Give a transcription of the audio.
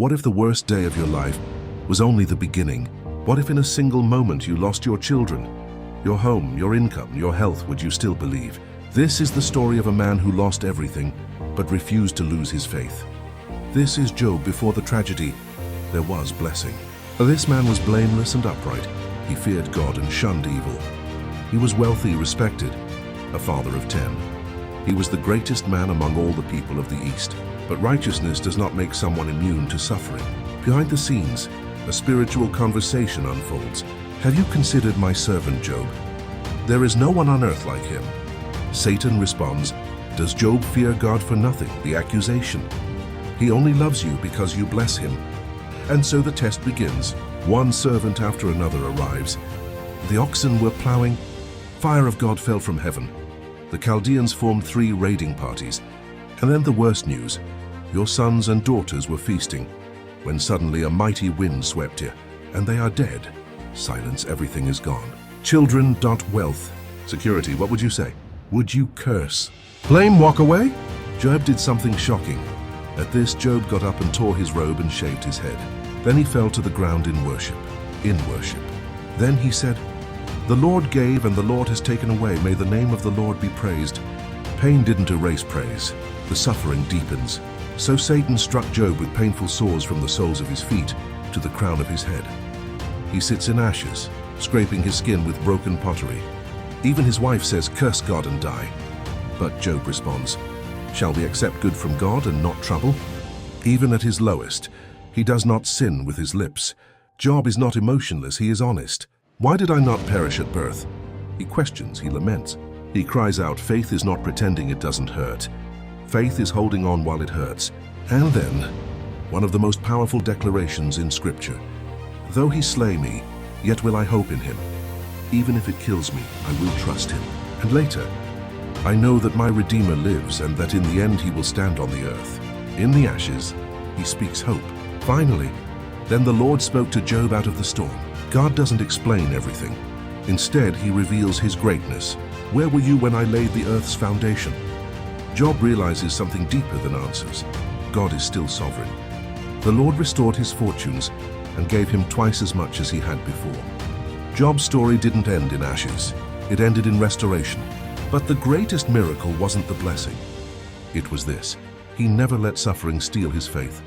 What if the worst day of your life was only the beginning? What if in a single moment you lost your children, your home, your income, your health? Would you still believe? This is the story of a man who lost everything, but refused to lose his faith. This is Job before the tragedy. There was blessing. This man was blameless and upright. He feared God and shunned evil. He was wealthy, respected, a father of 10. He was the greatest man among all the people of the East. But righteousness does not make someone immune to suffering. Behind the scenes, a spiritual conversation unfolds. Have you considered my servant Job? There is no one on earth like him. Satan responds, does Job fear God for nothing? The accusation. He only loves you because you bless him. And so the test begins. One servant after another arrives. The oxen were plowing. Fire of God fell from heaven. The Chaldeans formed 3 raiding parties. And then the worst news. Your sons and daughters were feasting, when suddenly a mighty wind swept you, and they are dead. Silence, everything is gone. Children. Wealth. Security, what would you say? Would you curse? Blame, walk away? Job did something shocking. At this, Job got up and tore his robe and shaved his head. Then he fell to the ground in worship. Then he said, the Lord gave and the Lord has taken away. May the name of the Lord be praised. Pain didn't erase praise. The suffering deepens. So Satan struck Job with painful sores from the soles of his feet to the crown of his head. He sits in ashes, scraping his skin with broken pottery. Even his wife says, curse God and die. But Job responds, shall we accept good from God and not trouble? Even at his lowest, he does not sin with his lips. Job is not emotionless, he is honest. Why did I not perish at birth? He questions, he laments. He cries out, faith is not pretending it doesn't hurt. Faith is holding on while it hurts. And then, one of the most powerful declarations in Scripture. Though he slay me, yet will I hope in him. Even if it kills me, I will trust him. And later, I know that my Redeemer lives and that in the end he will stand on the earth. In the ashes, he speaks hope. Finally, then the Lord spoke to Job out of the storm. God doesn't explain everything. Instead, he reveals his greatness. Where were you when I laid the earth's foundation? Job realizes something deeper than answers. God is still sovereign. The Lord restored his fortunes and gave him twice as much as he had before. Job's story didn't end in ashes. It ended in restoration. But the greatest miracle wasn't the blessing. It was this. He never let suffering steal his faith.